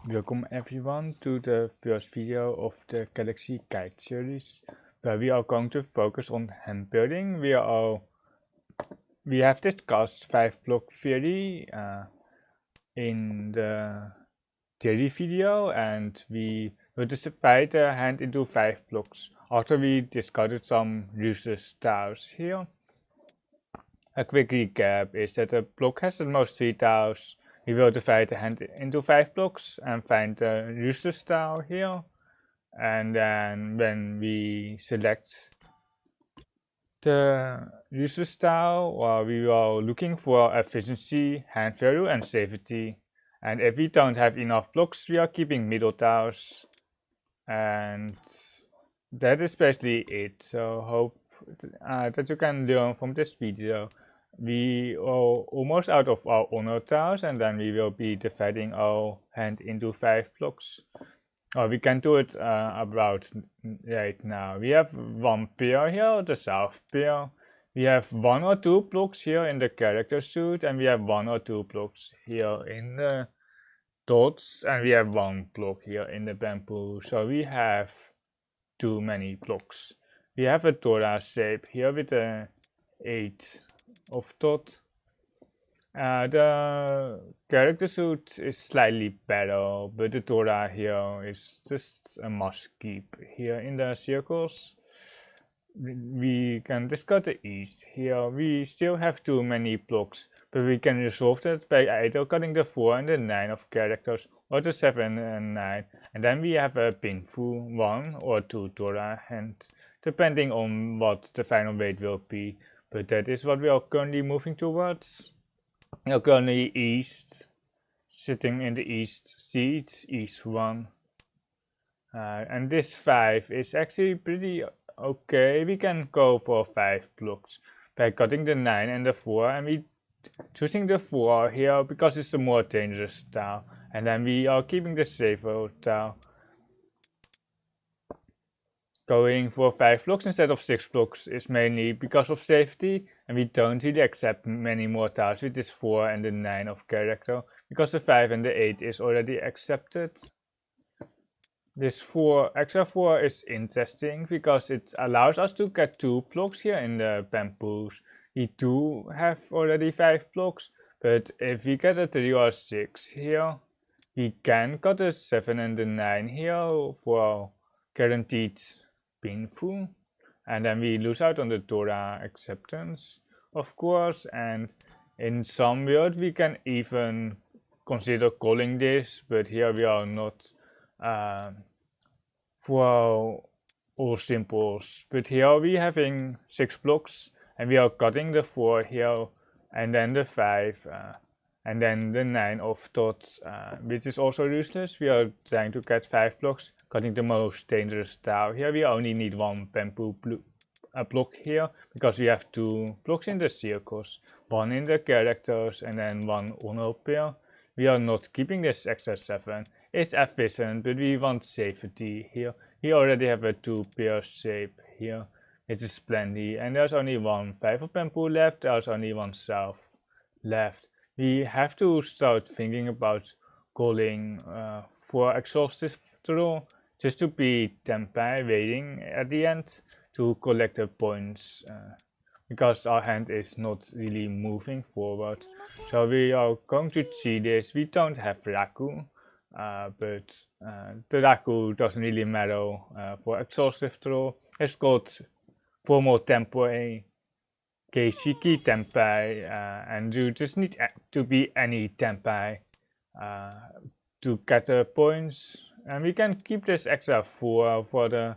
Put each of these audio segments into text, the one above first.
Welcome everyone to the first video of the Galaxy Guide series, where we are going to focus on hand building. We have discussed 5-block theory in the theory video, and we will divide the hand into 5 blocks after we discarded some useless tiles here. A quick recap is that a block has at most 3 tiles. We will divide the hand into 5 blocks and find the useless tile here. And then when we select the useless tile, we are looking for efficiency, hand value, and safety. And if we don't have enough blocks, we are keeping middle tiles. And that is basically it. So hope that you can learn from this video. We are almost out of our honor tiles, and then we will be dividing our hand into 5 blocks. We can do it about right now. We have one pair here, the south pair. We have 1 or 2 blocks here in the character suit, and we have 1 or 2 blocks here in the dots, and we have 1 block here in the bamboo. So we have too many blocks. We have a Dora shape here with a 8 of dot. The character suit is slightly better, but the Dora here is just a must keep. Here in the circles, we can discuss the east. Here we still have too many blocks, but we can resolve that by either cutting the 4 and the 9 of characters, or the 7 and 9, and then we have a painful 1 or 2 Dora hands, depending on what the final weight will be. But that is what we are currently moving towards. We are currently east, sitting in the east seat, east 1. And this 5 is actually pretty okay. We can go for 5 blocks by cutting the 9 and the 4, and we choosing the 4 here because it's a more dangerous tile, and then we are keeping the safer tile. Going for 5 blocks instead of 6 blocks is mainly because of safety, and we don't really accept many more tiles with this 4 and the 9 of character, because the 5 and the 8 is already accepted. This extra 4 is interesting because it allows us to get 2 blocks here in the bamboos. We do have already 5 blocks, but if we get a 3 or 6 here, we can cut the 7 and the 9 here for guaranteed painful, and then we lose out on the Dora acceptance, of course. And in some world we can even consider calling this, but here we are not for all simples. But here we having 6 blocks, and we are cutting the 4 here, and then the 5, and then the 9 of dots, which is also useless. We are trying to get 5 blocks, cutting the most dangerous tile. Here we only need 1 bamboo block here, because we have 2 blocks in the circles, 1 in the characters, and then 1 honor pair. We are not keeping this extra 7. It's efficient, but we want safety here. We already have a 2 pair shape here, which is plenty, and there's only 1 5 of bamboo left. There's only 1 south left. We have to start thinking about calling for exhaustive throw, just to be tempai waiting at the end to collect the points, because our hand is not really moving forward. So we are going to see this. We don't have Raku, but the Raku doesn't really matter for exhaustive throw. It's called formal tempo Keishiki Tenpai, and you just need to be any Tenpai to get the points. And we can keep this extra 4 for the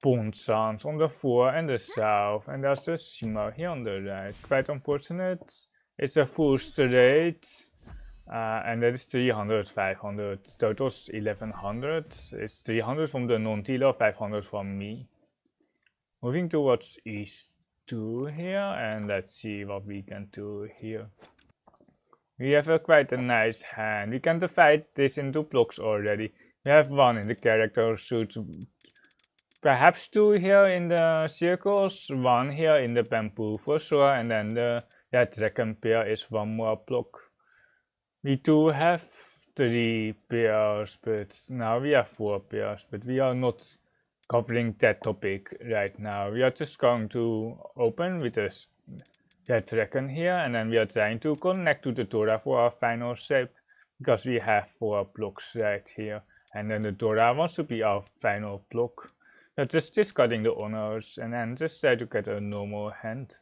Bonsans on the 4 and the south, and there's the Shima here on the right. Quite unfortunate. It's a full straight, and that is 300, 500. Total's 1100. It's 300 from the non-dealer, 500 from me. Moving towards east 2 here, and let's see what we can do here. We have quite a nice hand. We can divide this into blocks already. We have 1 in the character suit, perhaps 2 here in the circles, 1 here in the bamboo for sure, and then the dragon pair is 1 more block. We do have 3 pairs, but now we have 4 pairs, but we are not covering that topic right now. We are just going to open with this red dragon here, and then we are trying to connect to the Dora for our final shape, because we have 4 blocks right here, and then the Dora wants to be our final block. We're just discarding the honors, and then just try to get a normal hand.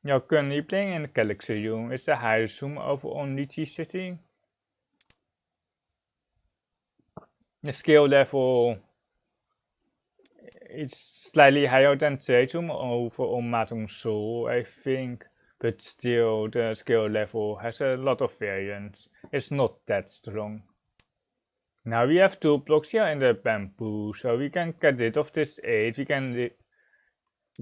You're currently playing in the Galaxy Room. It's a higher zoom over on Riichi City. The skill level is slightly higher than Zoom over on Mahjong Soul, I think, but still the skill level has a lot of variance. It's not that strong. Now we have 2 blocks here in the bamboo, so we can get rid of this 8, we can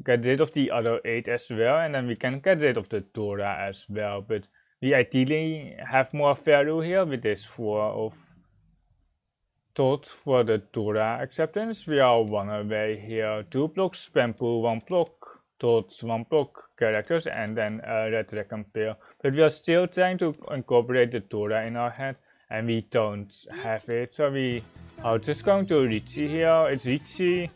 get rid of the other 8 as well, and then we can get rid of the Dora as well, but we ideally have more value here with this 4 of thought for the Dora acceptance. We are 1 away here. 2 blocks bamboo, 1 block thoughts, 1 block characters, and then a red dragon pair. But we are still trying to incorporate the Dora in our head, and we don't have it, so we are just going to Riichi here. It's Riichi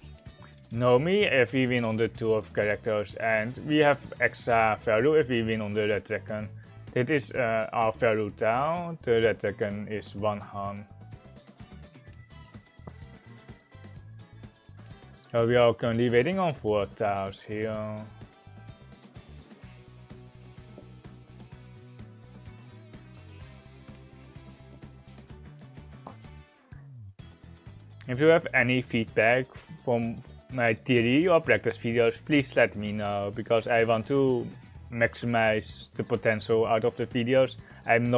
Nomi if we win on the 2 of characters, and we have extra value if we win on the red dragon. That is our value down. The red dragon is 1 han. So we are currently waiting on 4 tiles here. If you have any feedback from my theory or practice videos, please let me know, because I want to maximize the potential out of the videos. I'm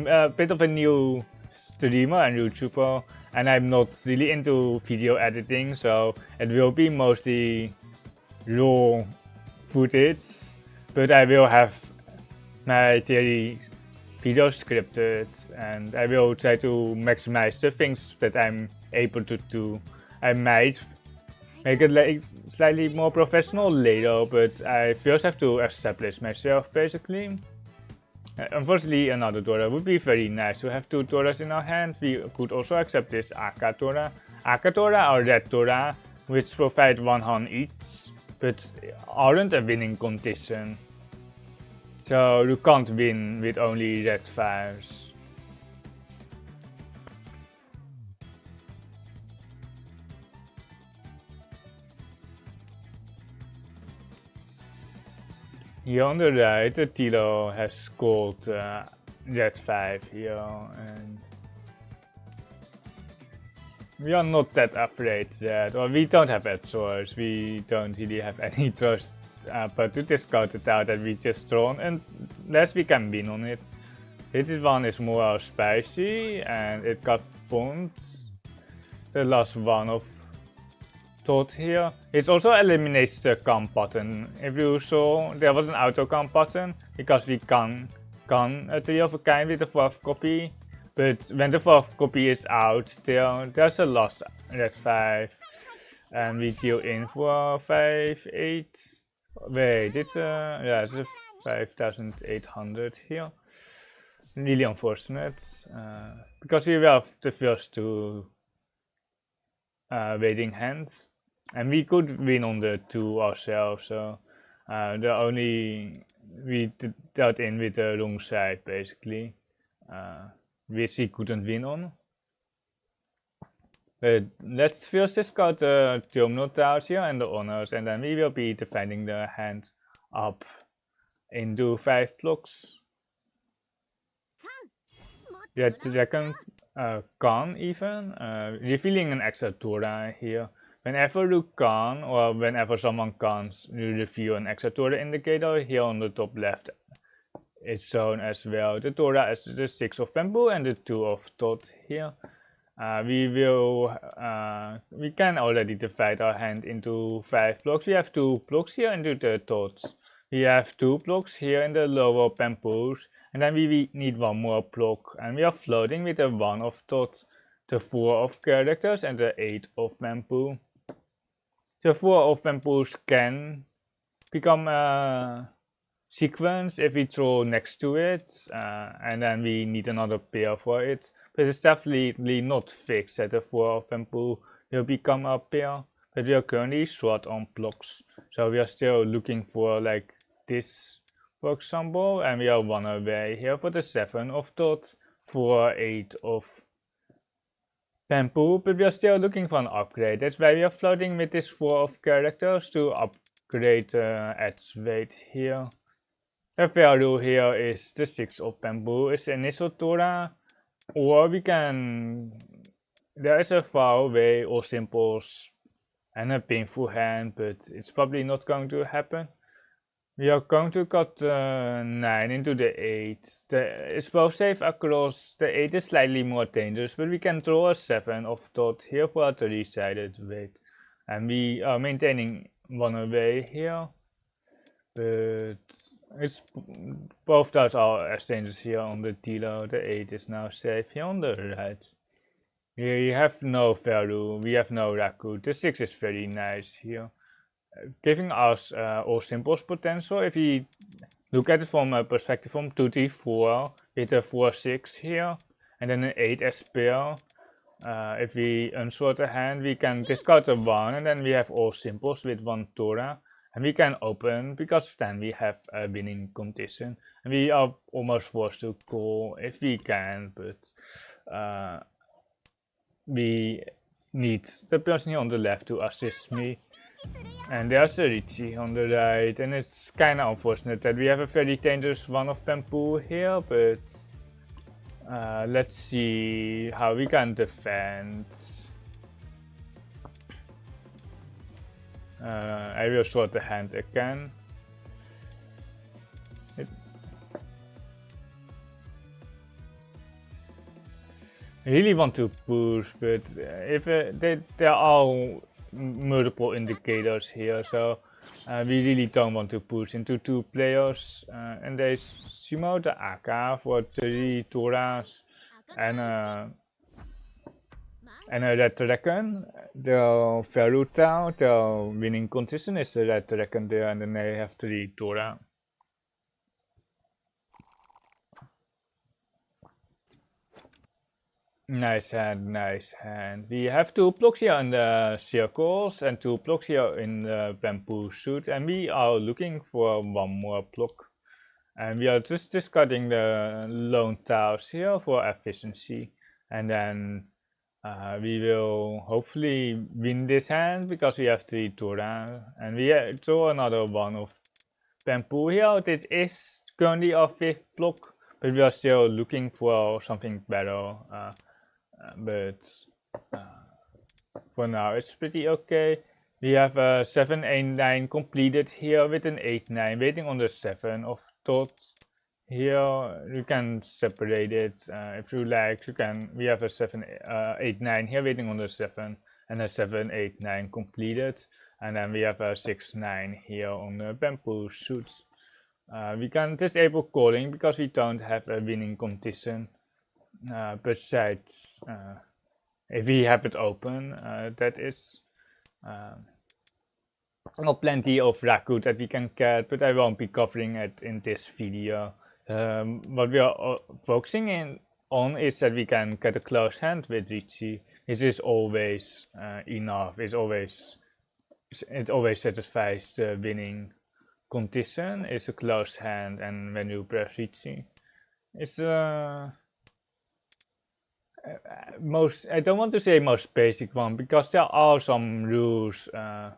a bit of a new streamer and YouTuber, and I'm not really into video editing, so it will be mostly raw footage, but I will have my theory videos scripted, and I will try to maximize the things that I'm able to do. I might make it like slightly more professional later, but I first have to establish myself basically. Unfortunately, another Dora would be very nice to have 2 Doras in our hand. We could also accept this Aka Dora. Aka Dora or Red Dora, which provide 1 han each, but aren't a winning condition. So you can't win with only red 5s. Here on the right, the dealer has scored red 5 here, and we are not that afraid yet, or we don't have a choice. We don't really have any choice but to discard it out that we just drawn, unless we can win on it. This one is more spicy, and it got bombed. The last one of thought here. It also eliminates the gun button. If you saw, there was an auto gun button, because we can gun a 3 of a kind with the 4th copy. But when the 4th copy is out, there's a lost red 5. And we deal in for 5-8. Wait, it's a 5,800 here. Really unfortunate, because we were the first 2 waiting hands, and we could win on the 2 ourselves. So we dealt in with the wrong side basically, which we couldn't win on. But let's first discard the terminal tiles here and the honors, and then we will be defending the hand up into 5 blocks. Yeah, the second can even, revealing an extra Dora here. Whenever you can, or whenever someone cans, you reveal an extra Dora indicator. Here on the top left it's shown as well. The Dora is the 6 of bamboo and the 2 of thought here. We can already divide our hand into 5 blocks. We have 2 blocks here into the thoughts. We have 2 blocks here in the lower bamboos, and then we need 1 more block, and we are floating with the 1 of thought, the 4 of characters, and the 8 of bamboo. The 4 of bamboos can become a sequence if we throw next to it, and then we need another pair for it. But it's definitely not fixed that the 4 of bamboo will become a pair. But we are currently short on blocks, so we are still looking for like this, for example, and we are 1 away here for the 7 of dot, 4, 8 of bamboo, but we are still looking for an upgrade. That's why we are floating with this 4 of characters to upgrade edge weight here. The value here is the 6 of bamboo is initial Torah, or we can, there is a far away or simples and a painful hand, but it's probably not going to happen. We are going to cut 9 into the 8. It's both safe across. The 8 is slightly more dangerous, but we can throw a 7 of dot here for a 3-sided weight. And we are maintaining 1 away here. But it's both dots are as dangerous here on the dealer. The 8 is now safe here on the right. We have no value, we have no Raku. The 6 is very nice here, giving us all simples potential. If we look at it from a perspective from 2-3-4 with a 4-6 here, and then an 8 as pair. If we unsort a hand, we can discard a 1, and then we have all simples with 1 Torah. And we can open, because then we have a winning condition. And we are almost forced to call if we can, but we need the person here on the left to assist me. And there's a Riichi on the right, and it's kind of unfortunate that we have a very dangerous 1 of bamboo here, but let's see how we can defend. I will sort the hand again. I really want to push, but if there are multiple indicators here, so we really don't want to push into 2 players. And there's Shimo the Aka for 3 Torahs and a red dragon. The Veruta, the winning condition is a red dragon there, and then they have 3 Torah. Nice hand, nice hand. We have 2 blocks here in the circles and 2 blocks here in the bamboo shoot, and we are looking for 1 more block. And we are just discarding the lone tiles here for efficiency, and then we will hopefully win this hand because we have 3 Torah, and we draw another 1 of bamboo here. This is currently our 5th block, but we are still looking for something better. But for now it's pretty okay. We have a 7-8-9 completed here with an 8-9 waiting on the 7 of dots. Here you can separate it if you like. You can. We have a 7-8-9 here waiting on the 7 and a 7-8-9 completed, and then we have a 6-9 here on the bamboo shoots. We can disable calling because we don't have a winning condition. Besides, if we have it open, that is plenty of Raku that we can get, but I won't be covering it in this video. What we are focusing on is that we can get a close hand with Riichi. This is always enough. It always satisfies the winning condition. It's a close hand, and when you press Riichi, it's I don't want to say most basic one because there are some rules. There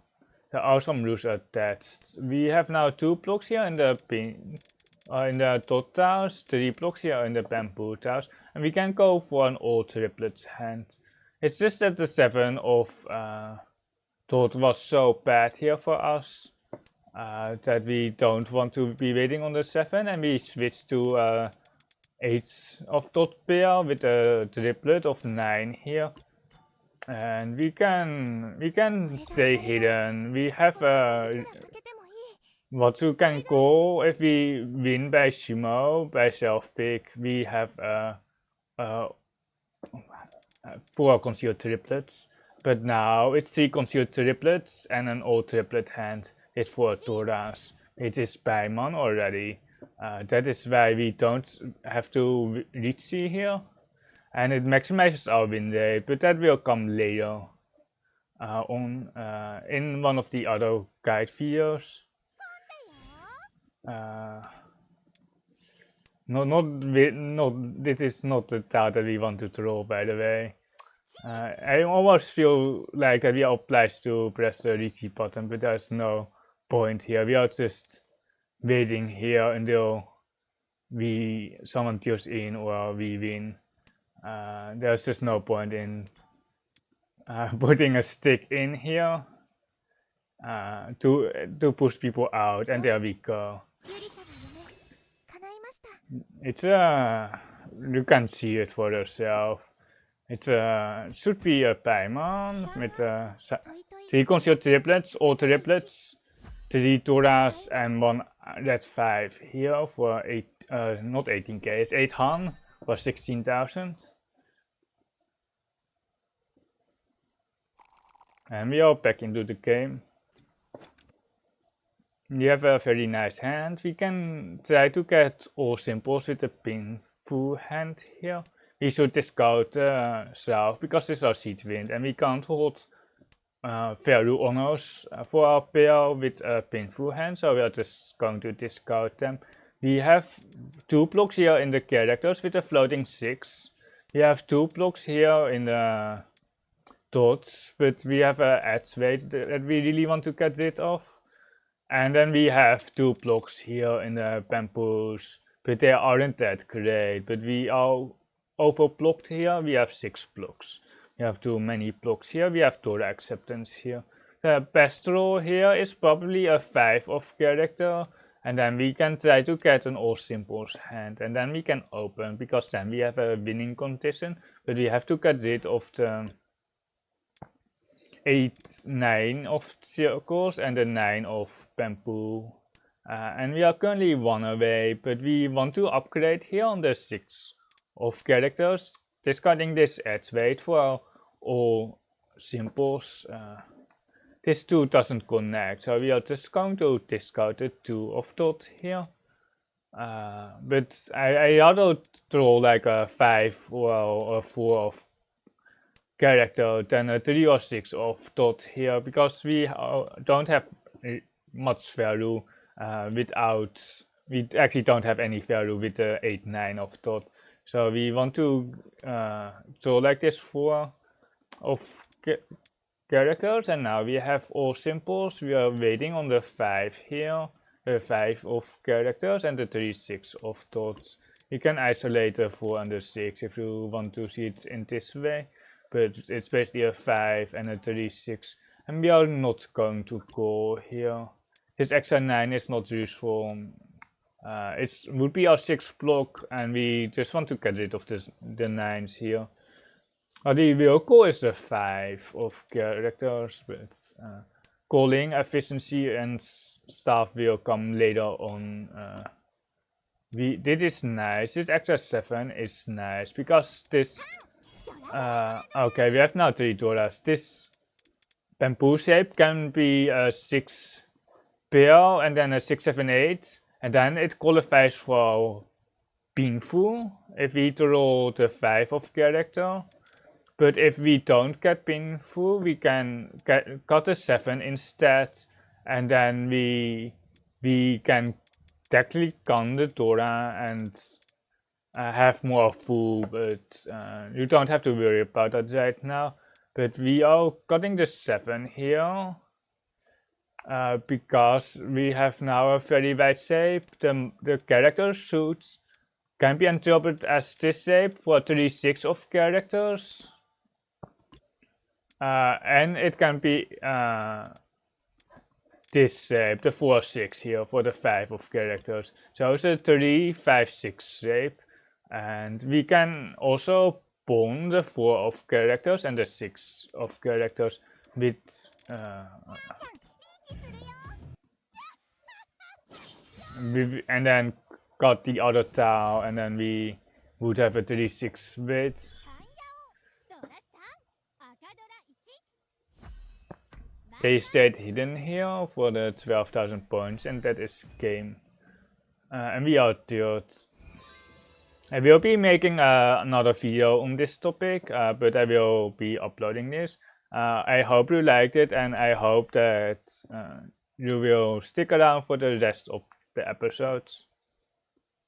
are some rules attached. We have now 2 blocks here in the dot tiles, 3 blocks here in the bamboo tiles, and we can go for an all triplets hand. It's just that the 7 of dot was so bad here for us that we don't want to be waiting on the 7, and we switch to 8 of dot pair with a triplet of 9 here, and we can stay hidden. We have what you can call, if we win by Shimo, by self pick, we have 4 concealed triplets, but now it's 3 concealed triplets and an all triplet hand. hit 4 Toras. It is Paimon already. That is why we don't have to Riichi here. And it maximizes our win rate, but that will come later in one of the other guide videos. This is not the tile that we want to throw, by the way. I almost feel like we are obliged to press the Riichi button, but there's no point here. We are just waiting here until someone deals in or we win. There's just no point in putting a stick in here to push people out, and there we go. It's you can see it for yourself. It should be a Paimon with 3 concealed triplets, all triplets, 3 Toras and 1 red 5 here for 8, not 18k, it's 8 Han for 16,000. And we are back into the game. We have a very nice hand. We can try to get all symbols with a pinful hand here. We should discard south because this is our seed wind, and we can't hold value honors for our pair with a pinful hand, so we are just going to discard them. We have 2 blocks here in the characters with a floating 6. We have 2 blocks here in the dots, but we have a edge weight that we really want to get rid of. And then we have 2 blocks here in the bamboos, but they aren't that great. But we are overblocked here. We have 6 blocks. We have too many blocks here. We have Tora acceptance here. The best roll here is probably a 5 of character, and then we can try to get an all symbols hand, and then we can open, because then we have a winning condition. But we have to get rid of the 8, 9 of circles and the 9 of bamboo. And we are currently 1 away, but we want to upgrade here on the 6 of characters, discarding this edge weight for all symbols. This 2 doesn't connect, so we are just going to discard the 2 of dot here. But I rather throw like a 5 or a 4 of character than a 3 or 6 of dot here, because we don't have much value we actually don't have any value with the 8, 9 of dot. So we want to draw like this 4 of characters, and now we have all symbols. We are waiting on the 5 here, the 5 of characters and the 3, 6 of dots. You can isolate the 4 and the 6 if you want to see it in this way. But it's basically a 5 and a 3, 6, and we are not going to go here. This extra 9 is not useful. It would be our 6th block, and we just want to get rid of the 9s here. The vehicle is a 5 of characters, but calling, efficiency, and stuff will come later on. This is nice. This extra 7 is nice because this. Okay, we have now 3 Toras. This bamboo shape can be a 6 pair and then a 6, 7, 8, and then it qualifies for pinful if we draw the 5 of character. But if we don't get pinful, we can cut a 7 instead, and then we can technically gun the Tora and have more full, but you don't have to worry about that right now. But we are cutting the 7 here because we have now a very wide shape. The character suits can be interpreted as this shape for 3, 6 of characters, and it can be this shape, the 4, 6 here for the 5 of characters. So it's a 3, 5, 6 shape. And we can also bone the 4 of characters and the 6 of characters with and then cut the other tile, and then we would have a 3, 6 width. They stayed hidden here for the 12,000 points, and that is game. And we are third. I will be making another video on this topic, but I will be uploading this. I hope you liked it, and I hope that you will stick around for the rest of the episodes.